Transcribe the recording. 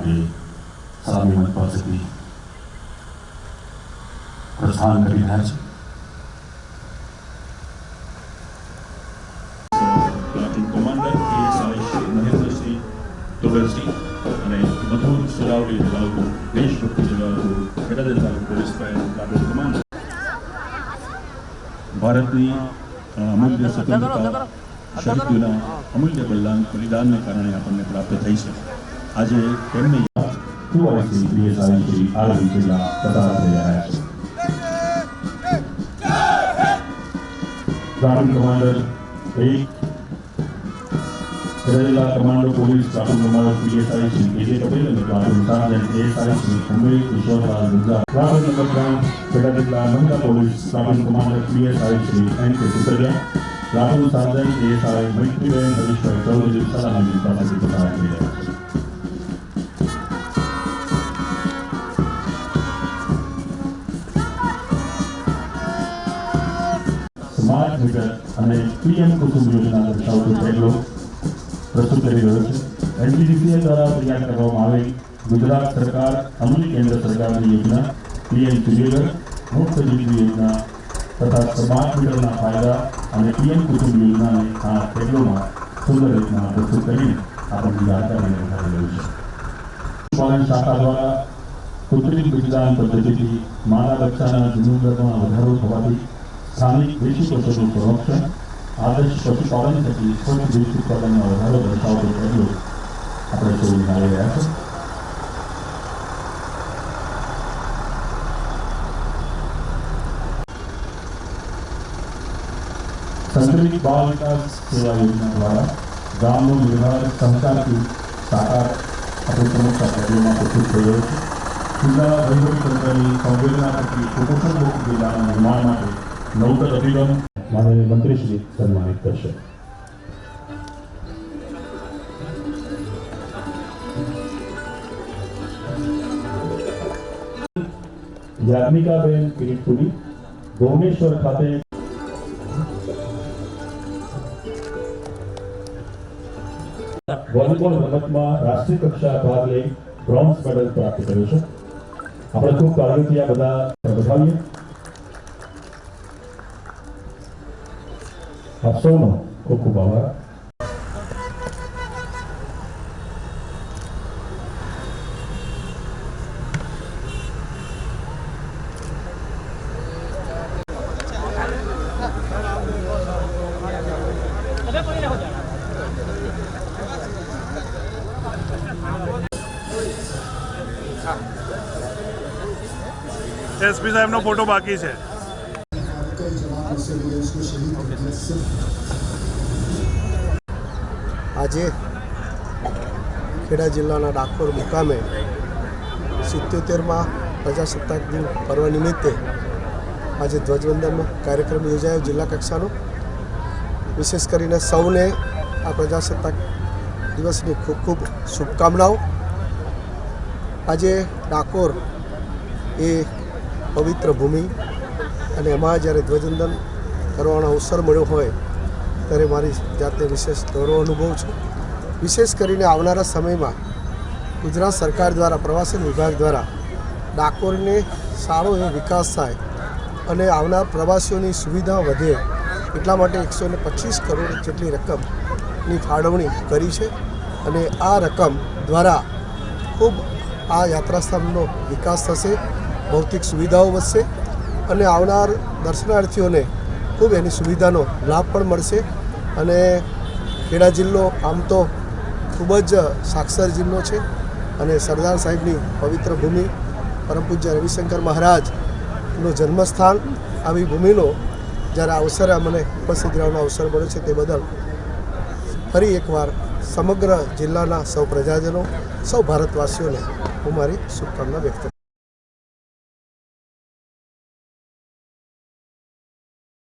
માટે સલામી મંચ પાસેથી પ્રસ્થાન કરી રહ્યા છે. કમાન્ડર પીએસઆઈ શ્રી મહેન્દ્રસિંહ તોગરસિંહ અને મધુર સુરાવડી જણાવતું દેશભક્તિ જણાવતું ખેડા જિલ્લા પોલીસ પ્લાટૂન કમાન્ડર ભારતની અમૂલ્ય સ્વતંત્રતા શહીદોના અમૂલ્ય બલિદાનને કારણે આપણને પ્રાપ્ત થઈ છે. આજે તેમની કુંવરસિંહ પીએસઆઈ શ્રી આરવી જિલ્લા પસાર થઈ રહ્યા છે. પ્લાટૂન કમાન્ડર એક Kheda commando police platoon commander PSI Shri AJ Patel અને platoon sergeant ASI Shri Umesh Ishwarlal Gunja. Platoon number 3 Kheda જિલ્લા મહિલા police platoon commander PSI Shri N K Sutariya, platoon sergeant ASI Maitriben Harishbhai Chaudhari સલામી પાસેથી પસાર થઈ રહ્યા છે. સ્માર્ટ મીટર અને પીએમ કુસુમ યોજના દર્શાવતો પહેલો પ્રસ્તુત કરી રહ્યો છે. એનપીડીસીએલ દ્વારા તૈયાર કરવામાં આવેલ ગુજરાત સરકાર અમલી કેન્દ્ર સરકારની યોજના પીએમ સૂર્યઘર, મુફ્ત વીજળી યોજના તથા સ્માર્ટ મીટરના ફાયદા અને પીએમ કુસુમ યોજનાને આ પહેલોમાં સુંદર રીતના પ્રસ્તુત કરીને આપણને જાણકારી વધારી રહ્યું છે. પશુપાલન શાખા દ્વારા કૃત્રિમ બીજદાન પદ્ધતિથી માદા બચ્ચાના જન્મદરમાં વધારો થવાથી સ્થાનિક દેશી પશુનું સંરક્ષણ, આદર્શ પશુપાલન થકી સ્વચ્છ દૂધ ઉત્પાદનમાં વધારો દર્શાવતો પહેલો આપણે સૌ નિહાળી રહ્યા છે. સંકલિત બાળ વિકાસ સેવા યોજના દ્વારા ગામનું નિર્માણ સહકારથી સાકાર આપણે પ્રમુખતા પહેલોમાં પ્રસ્તુત થઈ રહ્યો છે. જિલ્લા વહીવટીતંત્રની સંવેદના થકી કુપોષણ મુક્ત જિલ્લાના નિર્માણ માટે નવતર અભિગમ માનનીય મંત્રીશ્રી સન્માનિત કરશે. યાજ્ઞિકાબેન કિરીટપુરી ભુવનેશ્વર ખાતે વોલીબોલ રમતમાં રાષ્ટ્રીય કક્ષા ભાગ લઈ બ્રોન્ઝ મેડલ પ્રાપ્ત કર્યો છે. આપણે ખૂબ કાળજીથી આ બધા બતાવીએ. આપ સૌનો ખૂબ ખૂબ આભાર. એસપી સાહેબનો ફોટો બાકી છે. આજે ખેડા જિલ્લાના ડાકોર મુકામે 77મા પ્રજાસત્તાક દિન પર્વ નિમિત્તે આજે ધ્વજવંદનનો કાર્યક્રમ યોજાયો જિલ્લા કક્ષાનો. વિશેષ કરીને સૌને આ પ્રજાસત્તાક દિવસની ખૂબ ખૂબ શુભકામનાઓ. આજે ડાકોર એ પવિત્ર ભૂમિ અને એમાં જ્યારે ધ્વજવંદન કરવાનો અવસર મળ્યો હોય ત્યારે મારી જાતે વિશેષ ગૌરવ અનુભવું છું. વિશેષ કરીને આવનારા સમયમાં ગુજરાત સરકાર દ્વારા પ્રવાસન વિભાગ દ્વારા ડાકોરને સારો એવો વિકાસ થાય અને આવનાર પ્રવાસીઓની સુવિધા વધે એટલા માટે 125 કરોડ જેટલી રકમની ફાળવણી કરી છે અને આ રકમ દ્વારા ખૂબ આ યાત્રાસ્થાનનો વિકાસ થશે, ભૌતિક સુવિધાઓ વધશે અને આવનાર દર્શનાર્થીઓને ખૂબ એની સુવિધાનો લાભ પણ મળશે. અને ખેડા જિલ્લો આમ તો ખૂબ જ સાક્ષર જિલ્લો છે અને સરદાર સાહેબની પવિત્ર ભૂમિ, પરમ પૂજ્ય રવિશંકર મહારાજનું જન્મસ્થાન, આવી ભૂમિનો જ્યારે અવસર મને ઉપસ્થિત રહેવાનો અવસર મળ્યો છે તે બદલ ફરી એકવાર સમગ્ર જિલ્લાના સૌ પ્રજાજનો, સૌ ભારતવાસીઓને હું મારી શુભકામના વ્યક્ત કરું.